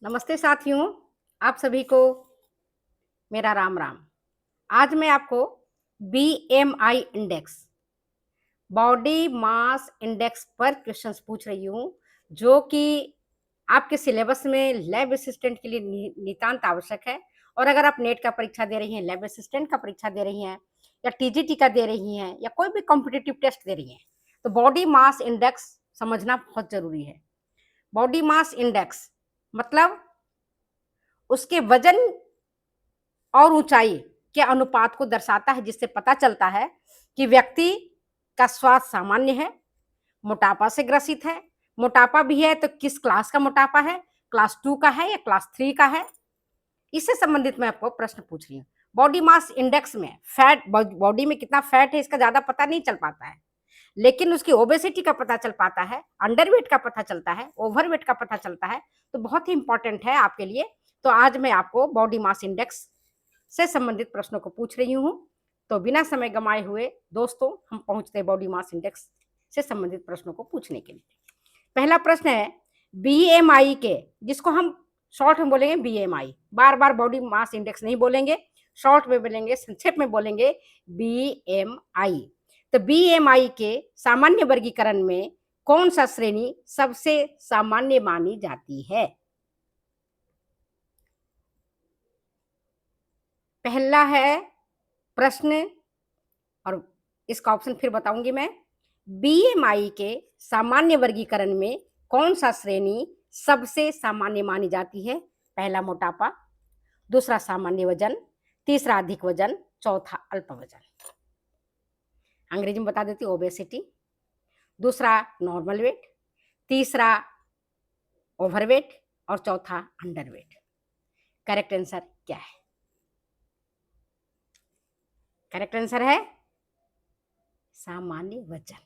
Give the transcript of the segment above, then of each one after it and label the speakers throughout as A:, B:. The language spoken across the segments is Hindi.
A: नमस्ते साथियों, आप सभी को मेरा राम राम। आज मैं आपको BMI index, body mass index पर क्वेश्चंस पूछ रही हूँ, जो कि आपके सिलेबस में लैब असिस्टेंट के लिए नितांत आवश्यक है। और अगर आप नेट का परीक्षा दे रही हैं, लैब असिस्टेंट का परीक्षा दे रही हैं, या टीजीटी का दे रही हैं, या कोई भी कॉम्पिटिटिव टेस्ट दे रही हैं, तो बॉडी मास इंडेक्स समझना बहुत जरूरी है। बॉडी मास इंडेक्स मतलब उसके वजन और ऊंचाई के अनुपात को दर्शाता है, जिससे पता चलता है कि व्यक्ति का स्वास्थ्य सामान्य है, मोटापा से ग्रसित है। मोटापा भी है तो किस क्लास का मोटापा है, क्लास 2 का है या क्लास 3 का है। इससे संबंधित मैं आपको प्रश्न पूछ रही हूँ। बॉडी मास इंडेक्स में फैट, बॉडी में कितना फैट है इसका ज्यादा पता नहीं चल पाता है, लेकिन उसकी ओबेसिटी का पता चल पाता है, अंडरवेट का पता चलता है, ओवरवेट का पता चलता है। तो बहुत ही इंपॉर्टेंट है आपके लिए। तो आज मैं आपको बॉडी मास इंडेक्स से संबंधित प्रश्नों को पूछ रही हूँ। तो बिना समय गंवाए हुए दोस्तों, हम पहुंचते हैं बॉडी मास इंडेक्स से संबंधित प्रश्नों को पूछने के लिए। पहला प्रश्न है बीएमआई के, जिसको हम शॉर्ट में बोलेंगे बीएमआई। बार बार बॉडी मास इंडेक्स नहीं बोलेंगे, शॉर्ट में बोलेंगे, संक्षेप में बोलेंगे बीएमआई। तो बीएमआई के सामान्य वर्गीकरण में कौन सा श्रेणी सबसे सामान्य मानी जाती है? पहला है प्रश्न, और इसका ऑप्शन फिर बताऊंगी मैं। बीएमआई के सामान्य वर्गीकरण में कौन सा श्रेणी सबसे सामान्य मानी जाती है? पहला मोटापा, दूसरा सामान्य वजन, तीसरा अधिक वजन, चौथा अल्प वजन। अंग्रेजी में बता देती हूँ, ओबेसिटी, दूसरा नॉर्मल वेट, तीसरा ओवरवेट और चौथा अंडरवेट। करेक्ट आंसर क्या है? करेक्ट आंसर है सामान्य वजन।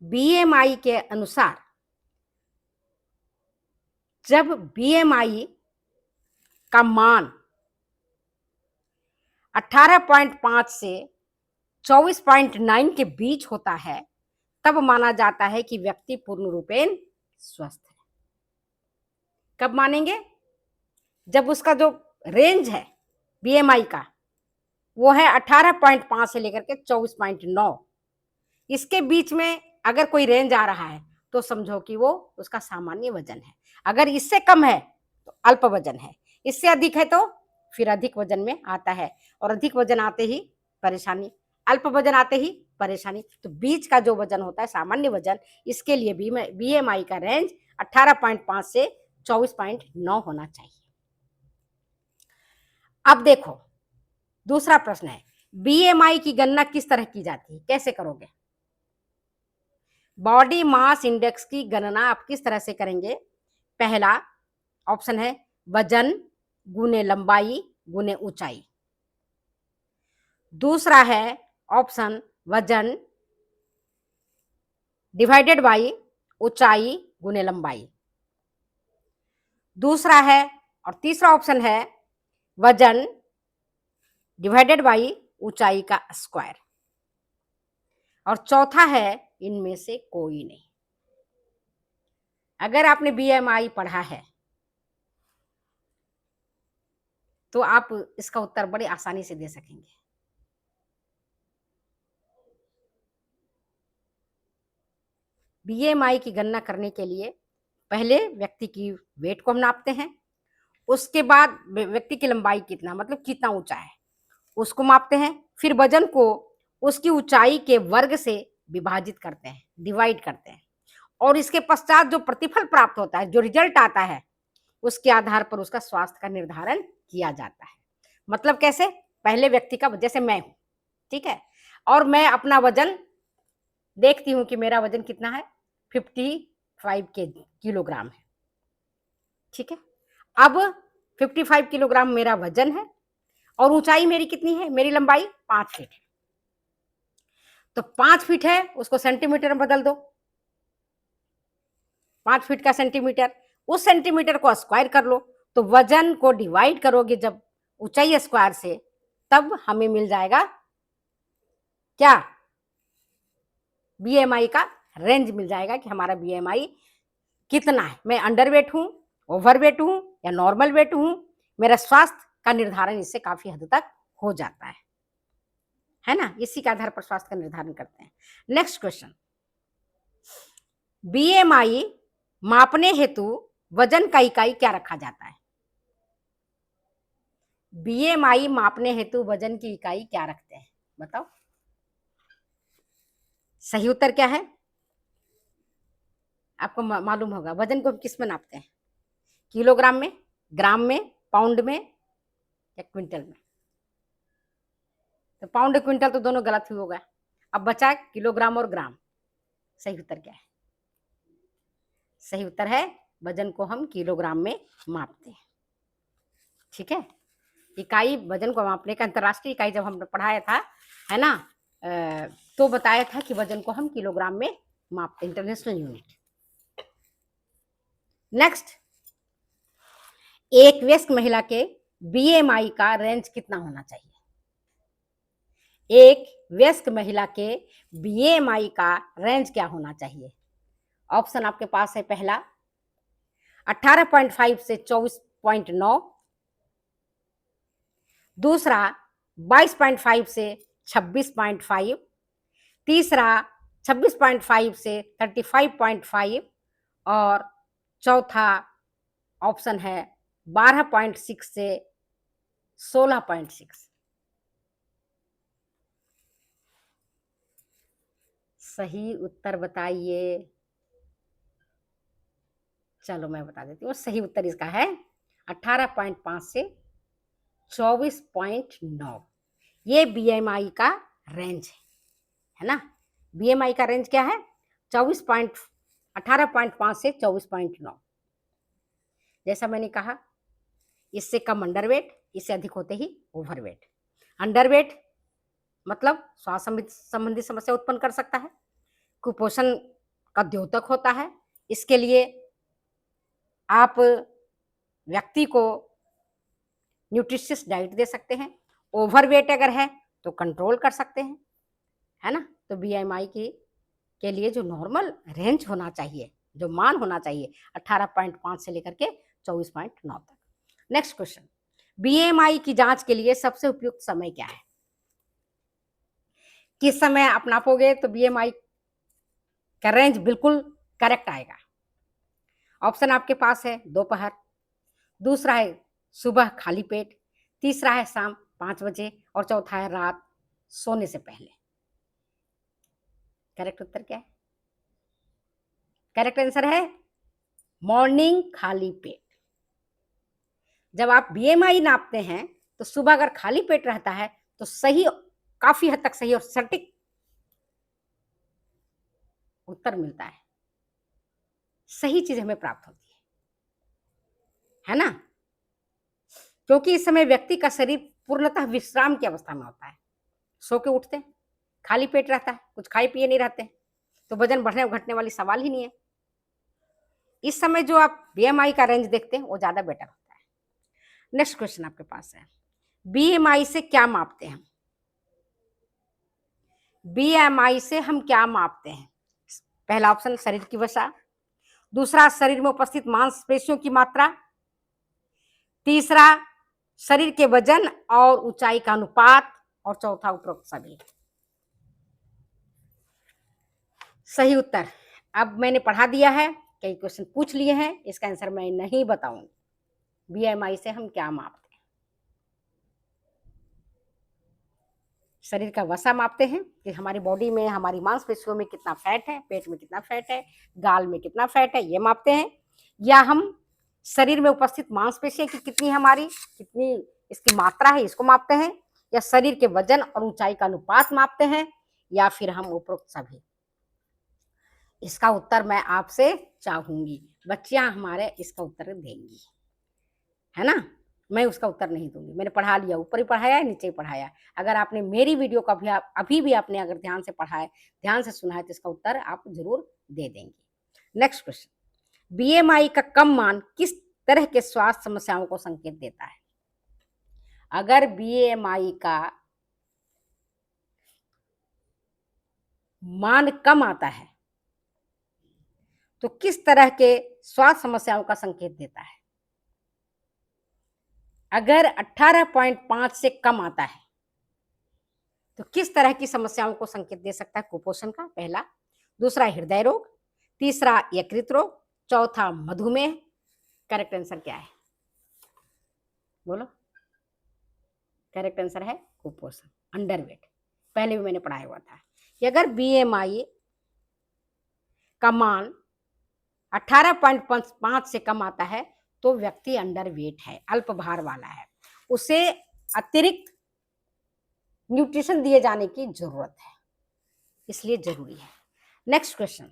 A: बीएमआई के अनुसार जब बीएमआई का मान 18.5 से 24.9 के बीच होता है, तब माना जाता है कि व्यक्ति पूर्ण रूपेण स्वस्थ है। कब मानेंगे? जब उसका जो रेंज है बीएमआई का, वो है 18.5 से लेकर के 24.9। इसके बीच में अगर कोई रेंज आ रहा है तो समझो कि वो उसका सामान्य वजन है। अगर इससे कम है तो अल्प वजन है, इससे अधिक है तो फिर अधिक वजन में आता है, और अधिक वजन आते ही परेशानी, अल्प वजन आते ही परेशानी। तो बीच का जो वजन होता है सामान्य वजन, इसके लिए बीएमआई का रेंज 18.5 से 24.9 होना चाहिए। अब देखो, दूसरा प्रश्न है बीएमआई की गणना किस तरह की जाती है, कैसे करोगे? बॉडी मास इंडेक्स की गणना आप किस तरह से करेंगे? पहला ऑप्शन है वजन गुने लंबाई गुने ऊंचाई। दूसरा है ऑप्शन वजन डिवाइडेड बाई ऊंचाई गुने लंबाई। दूसरा है और तीसरा ऑप्शन है वजन डिवाइडेड बाई ऊंचाई का स्क्वायर। और चौथा है इनमें से कोई नहीं। अगर आपने बीएमआई पढ़ा है तो आप इसका उत्तर बड़ी आसानी से दे सकेंगे। बीएमआई की गणना करने के लिए पहले व्यक्ति की वेट को हम नापते हैं, उसके बाद व्यक्ति की लंबाई कितना, मतलब कितना ऊंचा है, उसको मापते हैं। फिर वजन को उसकी ऊंचाई के वर्ग से विभाजित करते हैं, डिवाइड करते हैं, और इसके पश्चात जो प्रतिफल प्राप्त होता है, जो रिजल्ट आता है, उसके आधार पर उसका स्वास्थ्य का निर्धारण किया जाता है। मतलब कैसे? पहले व्यक्ति का, जैसे मैं हूं, ठीक है, और मैं अपना वजन देखती हूं कि मेरा वजन कितना है, 55 किलोग्राम है, ठीक है। अब 55 किलोग्राम मेरा वजन है और ऊंचाई मेरी कितनी है, मेरी लंबाई 5 फीट है। तो 5 फीट है, उसको सेंटीमीटर में बदल दो, 5 फीट का सेंटीमीटर, उस सेंटीमीटर को स्क्वायर कर लो। तो वजन को डिवाइड करोगे जब ऊंचाई स्क्वायर से, तब हमें मिल जाएगा क्या? बीएमआई का रेंज मिल जाएगा कि हमारा बीएमआई कितना है। मैं अंडरवेट हूं ओवरवेट हूं या नॉर्मल वेट हूं, मेरा स्वास्थ्य का निर्धारण इससे काफी हद तक हो जाता है ना। इसी के आधार पर स्वास्थ्य का निर्धारण करते हैं। नेक्स्ट क्वेश्चन, बीएमआई मापने हेतु वजन का इकाई क्या रखा जाता है? बीएमआई मापने हेतु वजन की इकाई क्या रखते हैं, बताओ। सही उत्तर क्या है? आपको मालूम होगा वजन को हम किस में नापते हैं? किलोग्राम में, ग्राम में, पाउंड में या क्विंटल में? तो पाउंड क्विंटल तो दोनों गलत ही होगा। अब बचा किलोग्राम और ग्राम। सही उत्तर क्या है? सही उत्तर है वजन को हम किलोग्राम में मापते हैं। ठीक है, इकाई वजन को मापने का अंतरराष्ट्रीय इकाई जब हमने पढ़ाया था, है ना, तो बताया था कि वजन को हम किलोग्राम में मापते, इंटरनेशनल यूनिट। नेक्स्ट, एक वयस्क महिला के बीएमआई का रेंज कितना होना चाहिए? एक वयस्क महिला के बीएमआई का रेंज क्या होना चाहिए? ऑप्शन आपके पास है, पहला 18.5 से 24.9, दूसरा 22.5 से 26.5, तीसरा 26.5 से 35.5 और चौथा ऑप्शन है 12.6 से 16.6। सही उत्तर बताइए। चलो मैं बता देती हूँ, सही उत्तर इसका है 18.5 से 24.9। ये बीएमआई का रेंज है ना। बीएमआई का रेंज क्या है? 18.5 से 24.9। जैसा मैंने कहा, इससे कम अंडरवेट, इससे अधिक होते ही ओवरवेट। अंडरवेट मतलब स्वास्थ्य संबंधी समस्या उत्पन्न कर सकता है, कुपोषण का द्योतक होता है। इसके लिए आप व्यक्ति को न्यूट्रिशियस डाइट दे सकते हैं। ओवरवेट अगर है तो कंट्रोल कर सकते हैं, है ना। तो बीएमआई के लिए जो नॉर्मल रेंज होना चाहिए, जो मान होना चाहिए, 18.5 से लेकर के 24.9 तक। नेक्स्ट क्वेश्चन, बीएमआई की जांच के लिए सबसे उपयुक्त समय क्या है? किस समय आप नापोगे तो बीएमआई का रेंज बिल्कुल करेक्ट आएगा? ऑप्शन आपके पास है, दोपहर, दूसरा है सुबह खाली पेट, तीसरा है शाम 5 बजे और चौथा है रात सोने से पहले। करेक्ट उत्तर क्या है? करेक्ट आंसर है मॉर्निंग खाली पेट। जब आप बीएमआई नापते हैं तो सुबह अगर खाली पेट रहता है तो सही, काफी हद तक सही और सटीक उत्तर मिलता है, सही चीज हमें प्राप्त होती है ना। क्योंकि इस समय व्यक्ति का शरीर पूर्णतः विश्राम की अवस्था में होता है, सो के उठते हैं, खाली पेट रहता है, कुछ खाए पिए नहीं रहते, तो वजन बढ़ने घटने वाली सवाल ही नहीं है। इस समय जो आप बीएमआई का रेंज देखते हैं वो ज्यादा बेटर होता है। नेक्स्ट क्वेश्चन आपके पास है, बीएमआई से क्या मापते हैं? बीएमआई से हम क्या मापते हैं? पहला ऑप्शन शरीर की वसा, दूसरा शरीर में उपस्थित मांसपेशियों की मात्रा, तीसरा शरीर के वजन और ऊंचाई का अनुपात और चौथा उपरोक्त सभी। सही उत्तर अब मैंने पढ़ा दिया है, कई क्वेश्चन पूछ लिए हैं, इसका आंसर मैं नहीं बताऊंगी। बीएमआई से हम क्या मापते हैं? शरीर का वसा मापते हैं कि हमारी बॉडी में, हमारी मांसपेशियों में कितना फैट है, पेट में कितना फैट है, गाल में कितना फैट है, ये मापते हैं। या हम शरीर में उपस्थित मांसपेशियां की कितनी हमारी, कितनी इसकी मात्रा है, इसको मापते हैं, या शरीर के वजन और ऊंचाई का अनुपात मापते हैं, या फिर हम उपरोक्त सभी। इसका उत्तर मैं आपसे चाहूंगी, बच्चियां हमारे इसका उत्तर देंगी, है ना। मैं उसका उत्तर नहीं दूंगी, मैंने पढ़ा लिया, ऊपर ही पढ़ाया है, नीचे ही पढ़ाया। अगर आपने मेरी वीडियो का भी अभी भी आपने अगर ध्यान से पढ़ा है, ध्यान से सुना है, तो इसका उत्तर आप जरूर दे देंगे। नेक्स्ट क्वेश्चन, बीएमआई का कम मान किस तरह के स्वास्थ्य समस्याओं को संकेत देता है? अगर बीएमआई का मान कम आता है तो किस तरह के स्वास्थ्य समस्याओं का संकेत देता है। अगर 18.5 से कम आता है तो किस तरह की समस्याओं को संकेत दे सकता है कुपोषण का? पहला, दूसरा हृदय रोग, तीसरा यकृत रोग, चौथा मधुमेह। करेक्ट आंसर क्या है? बोलो। करेक्ट आंसर है कुपोषण, अंडरवेट। पहले भी मैंने पढ़ाया हुआ था कि अगर बीएमआई का मान 18.5 से कम आता है तो व्यक्ति अंडरवेट है, अल्प भार वाला है, उसे अतिरिक्त न्यूट्रिशन दिए जाने की जरूरत है, इसलिए जरूरी है। नेक्स्ट क्वेश्चन,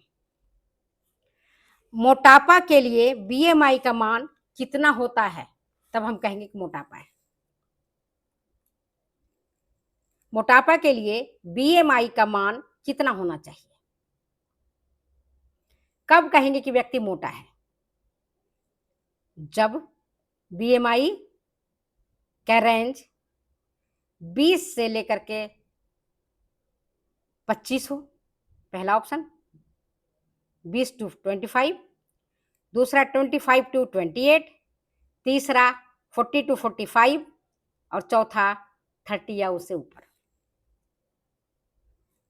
A: मोटापा के लिए बीएमआई का मान कितना होता है तब हम कहेंगे कि मोटापा है? मोटापा के लिए बीएमआई का मान कितना होना चाहिए? कब कहेंगे कि व्यक्ति मोटा है? जब बीएमआई का रेंज 20 से लेकर के 25 हो, पहला ऑप्शन। 20 to 25, दूसरा 25 to 28, तीसरा 40 to 45 और चौथा 30 या उससे ऊपर।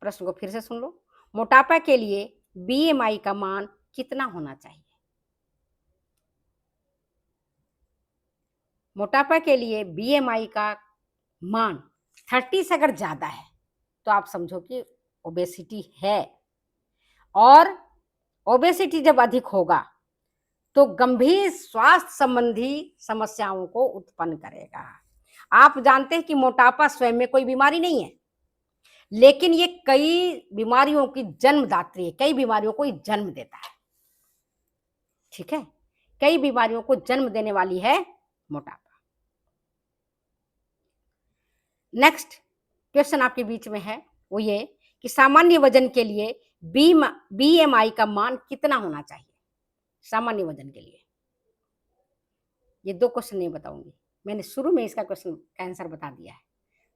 A: प्रश्न को फिर से सुन लो, मोटापा के लिए बीएमआई का मान कितना होना चाहिए? मोटापा के लिए बीएमआई का मान 30 से अगर ज्यादा है तो आप समझो कि ओबेसिटी है, और ओबेसिटी जब अधिक होगा तो गंभीर स्वास्थ्य संबंधी समस्याओं को उत्पन्न करेगा। आप जानते हैं कि मोटापा स्वयं में कोई बीमारी नहीं है, लेकिन ये कई बीमारियों की जन्मदात्री है, कई बीमारियों को जन्म देता है। ठीक है, कई बीमारियों को जन्म देने वाली है मोटापा। नेक्स्ट क्वेश्चन आपके बीच में है वो ये कि सामान्य वजन के लिए बीएमआई का मान कितना होना चाहिए? सामान्य वजन के लिए ये दो क्वेश्चन नहीं बताऊंगी, मैंने शुरू में इसका क्वेश्चन का आंसर बता दिया है।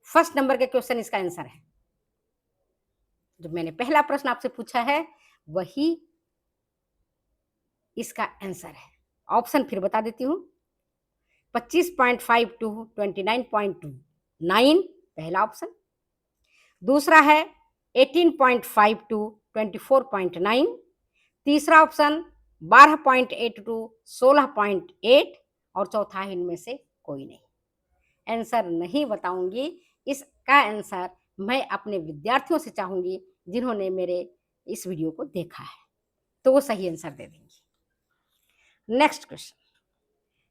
A: फर्स्ट नंबर के क्वेश्चन इसका आंसर है, जो मैंने पहला प्रश्न आपसे पूछा है वही इसका आंसर है। ऑप्शन फिर बता देती हूँ, 25.5 to 29.9 पहला ऑप्शन, दूसरा है 18.5 to 24.9, तीसरा ऑप्शन 12.8 to 16.8 और चौथा इनमें से कोई नहीं। आंसर नहीं बताऊंगी, इसका आंसर मैं अपने विद्यार्थियों से चाहूंगी जिन्होंने मेरे इस वीडियो को देखा है, तो वो सही आंसर दे देंगे। नेक्स्ट क्वेश्चन,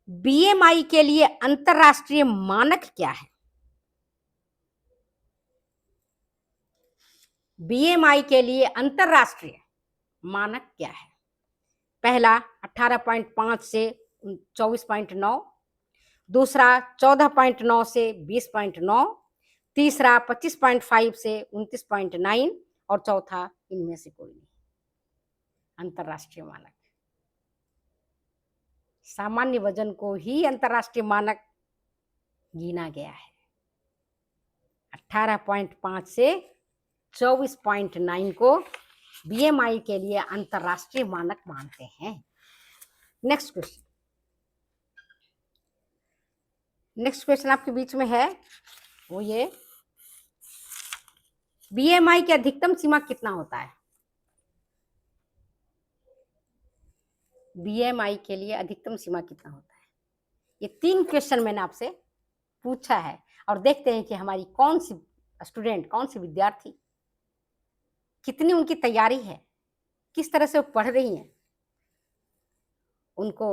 A: बीएमआई के लिए अंतरराष्ट्रीय मानक क्या है? बीएमआई के लिए अंतरराष्ट्रीय मानक क्या है? पहला 18.5 से 24.9, दूसरा 14.9 से 20.9, तीसरा 25.5 से 29.9 और चौथा इनमें से कोई नहीं। अंतरराष्ट्रीय मानक, सामान्य वजन को ही अंतरराष्ट्रीय मानक गिना गया है। 18.5 से 24.9 को बीएमआई के लिए अंतरराष्ट्रीय मानक मानते हैं। नेक्स्ट क्वेश्चन, नेक्स्ट क्वेश्चन आपके बीच में है वो ये, बीएमआई की अधिकतम सीमा कितना होता है? बीएमआई के लिए अधिकतम सीमा कितना होता है? ये 3 क्वेश्चन मैंने आपसे पूछा है, और देखते हैं कि हमारी कौन सी स्टूडेंट, कौन सी विद्यार्थी, कितनी उनकी तैयारी है, किस तरह से वो पढ़ रही हैं, उनको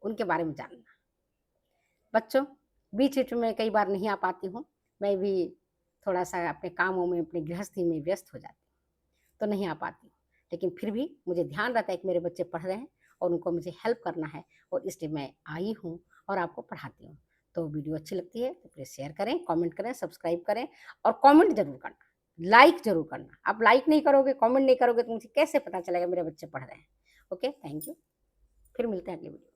A: उनके बारे में जानना। बच्चों, बीच बीच में कई बार नहीं आ पाती हूँ, मैं भी थोड़ा सा अपने कामों में, अपनी गृहस्थी में व्यस्त हो जाती हूँ, तो नहीं आ पाती, लेकिन फिर भी मुझे ध्यान रहता है कि मेरे बच्चे पढ़ रहे हैं और उनको मुझे हेल्प करना है, और इसलिए मैं आई हूँ और आपको पढ़ाती हूँ। तो वीडियो अच्छी लगती है तो प्लीज़ शेयर करें, कमेंट करें, सब्सक्राइब करें और कमेंट जरूर करना, लाइक जरूर करना। आप लाइक नहीं करोगे, कमेंट नहीं करोगे तो मुझे कैसे पता चलेगा मेरे बच्चे पढ़ रहे हैं? ओके, थैंक यू, फिर मिलते हैं अगली वीडियो।